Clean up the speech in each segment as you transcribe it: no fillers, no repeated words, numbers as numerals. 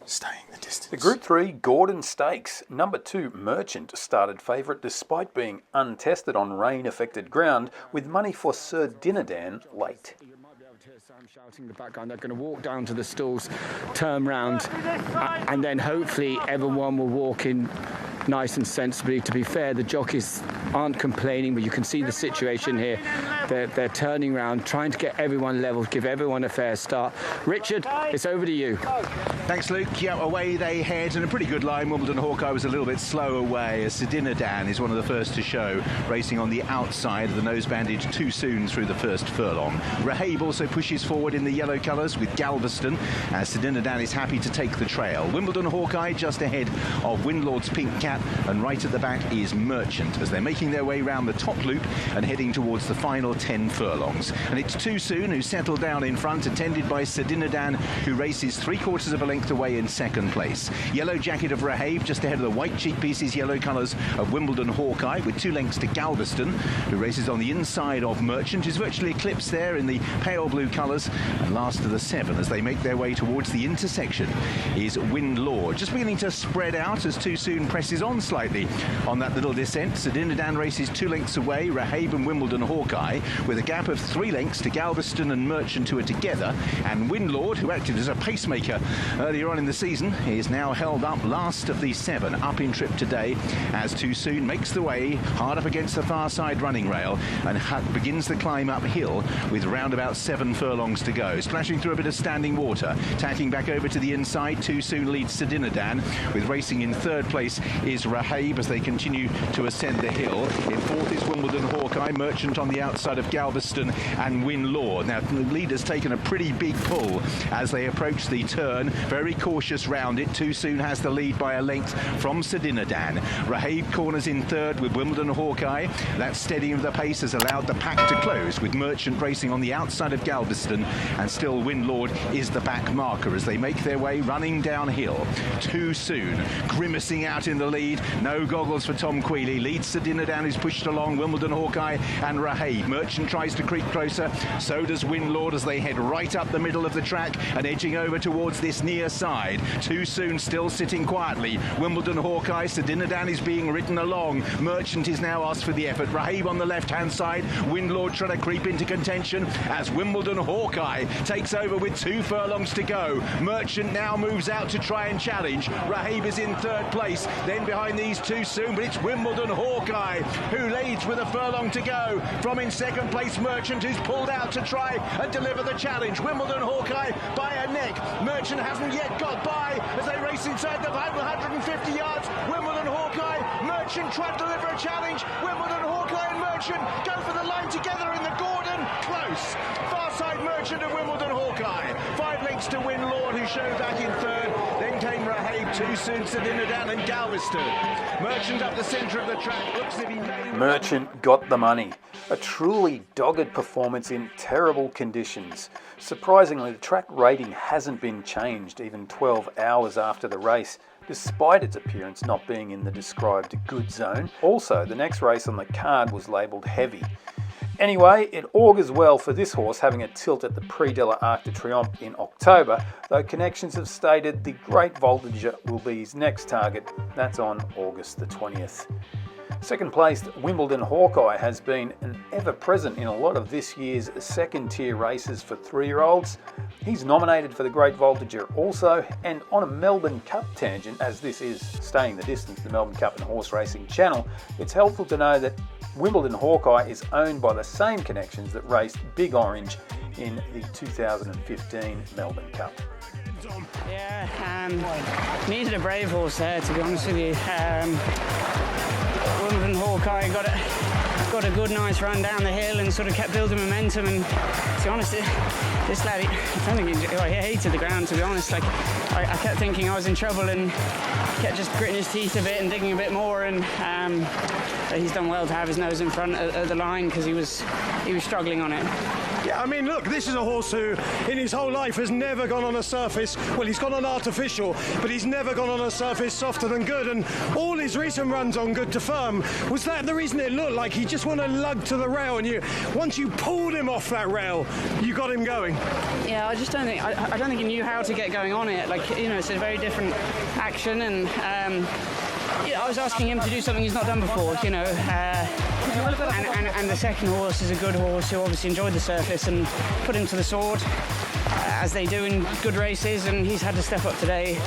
staying the distance. The Group 3 Gordon Stakes. Number 2 Merchant started favourite despite being untested on rain-affected ground, with money for Sir Dinadan late. Shouting in the background, they're going to walk down to the stalls, turn round, and then hopefully everyone will walk in nice and sensibly. To be fair, the jockeys aren't complaining, but you can see the situation here. They're turning around, trying to get everyone level, give everyone a fair start. Richard, it's over to you. Thanks, Luke. Yeah, away they head, and a pretty good line. Wimbledon Hawkeye was a little bit slow away, as Dinadan is one of the first to show, racing on the outside of the nose bandage too soon through the first furlong. Rahabe also pushes forward in the yellow colours with Galveston, as Dinadan is happy to take the trail. Wimbledon Hawkeye just ahead of Windlord's Pink Cat, and right at the back is Merchant, as they're making their way round the top loop and heading towards the final 10 furlongs. And it's Too Soon who settled down in front, attended by Dinadan, who races 3/4 of a length away in second place. Yellow Jacket of Rahabe just ahead of the white cheek pieces, yellow colours of Wimbledon Hawkeye, with 2 lengths to Galveston, who races on the inside of Merchant, who's virtually eclipsed there in the pale blue colours. And last of the 7 as they make their way towards the intersection is Windlord, just beginning to spread out as Too Soon presses on slightly on that little descent. Dinadan races 2 lengths away, Rahabe and Wimbledon Hawkeye, with a gap of 3 lengths to Galveston and Merchant, who are together. And Windlord, who acted as a pacemaker earlier on in the season, is now held up last of the 7 up in trip today, as Too Soon makes the way hard up against the far side running rail and begins the climb uphill with round about 7 furlongs to go. Splashing through a bit of standing water, tacking back over to the inside. Too Soon leads Dinadan, with racing in 3rd place is Rahabe as they continue to ascend the hill. In 4th is Wimbledon Hawkeye, Merchant on the outside of Galveston and Windlord. Now the leader's taken a pretty big pull as they approach the turn, very cautious round it. Too Soon has the lead by a length from Dinadan. Rahabe corners in 3rd with Wimbledon Hawkeye. That steadying of the pace has allowed the pack to close, with Merchant racing on the outside of Galveston, and still Windlord is the back marker as they make their way running downhill. Too Soon grimacing out in the lead, no goggles for Tom Quealy, leads Dinadan, who's pushed along Wimbledon Hawkeye and Rahabe. Merchant tries to creep closer, so does Windlord as they head right up the middle of the track and edging over towards this near side. Too Soon still sitting quietly. Wimbledon Hawkeye, Dinadan is being ridden along. Merchant is now asked for the effort. Rahabe on the left-hand side, Windlord trying to creep into contention as Wimbledon Hawkeye takes over with 2 furlongs to go. Merchant now moves out to try and challenge. Rahabe is in 3rd place, then behind these Too Soon, but it's Wimbledon Hawkeye who leads with a furlong to go. From in 2nd place, Merchant, who's pulled out to try and deliver the challenge. Wimbledon Hawkeye by a neck. Merchant hasn't yet got by as they race inside the 150 yards. Wimbledon Hawkeye, Merchant tried to deliver a challenge. Wimbledon Hawkeye and Merchant go for the line together in the Gordon. Close. Far side Merchant and Wimbledon Hawkeye. 5 lengths to Windlord, who showed back in 3rd. Then came Rahabe, Too Soon, Dinadan and Galveston. Merchant up the centre of the track. Looks as if he made... Merchant got the money. A truly dogged performance in terrible conditions. Surprisingly, the track rating hasn't been changed even 12 hours after the race, despite its appearance not being in the described good zone. Also, the next race on the card was labelled heavy. Anyway, it augurs well for this horse having a tilt at the Prix de l'Arc de Triomphe in October, though connections have stated the Great Voltager will be his next target. That's on August the 20th. Second placed Wimbledon Hawkeye has been ever present in a lot of this year's second tier races for 3-year-olds. He's nominated for the Great Voltager also, and on a Melbourne Cup tangent, as this is Staying the Distance, the Melbourne Cup and Horse Racing channel, it's helpful to know that Wimbledon Hawkeye is owned by the same connections that raced Big Orange in the 2015 Melbourne Cup. Yeah, needed a brave horse there, to be honest with you. Wimbledon Hawkeye got a good, nice run down the hill and sort of kept building momentum. And to be honest, this lad, I don't think he hated the ground. To be honest, like I kept thinking I was in trouble and kept just gritting his teeth a bit and digging a bit more. And he's done well to have his nose in front of the line because he was struggling on it. Yeah, I mean, look, this is a horse who, in his whole life, has never gone on a surface. Well, he's gone on artificial, but he's never gone on a surface softer than good. And all his recent runs on good to firm, was that the reason it looked like he just went to lug to the rail? And once you pulled him off that rail, you got him going. Yeah, I just don't think I don't think he knew how to get going on it. Like, you know, it's a very different action, and I was asking him to do something he's not done before, you know. And the second horse is a good horse who obviously enjoyed the surface and put him to the sword, as they do in good races, and he's had to step up today,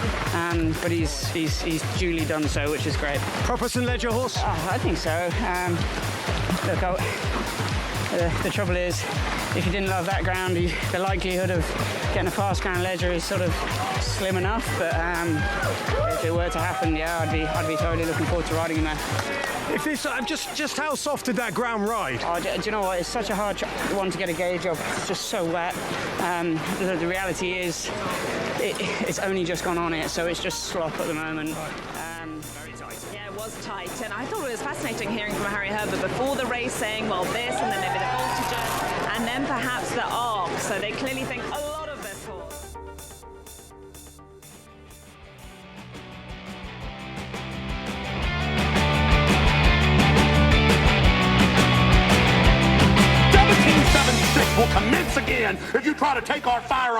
but he's duly done so, which is great. Proper St Ledger horse? I think so. Look, the trouble is, if you didn't love that ground, the likelihood of getting a fast ground ledger is sort of slim enough, but if it were to happen, yeah, I'd be totally looking forward to riding him there. If this, just how soft did that ground ride? Oh, do you know what? It's such a hard one to get a gauge of. It's just so wet. The reality is, it's only just gone on it, so it's just slop at the moment. Very tight. Yeah, it was tight, and I thought it was fascinating hearing from Harry Herbert before the race saying, well, this, and then maybe the voltages, and then perhaps the arc. So they clearly think a lot of this horse. Will commence again if you try to take our firearms.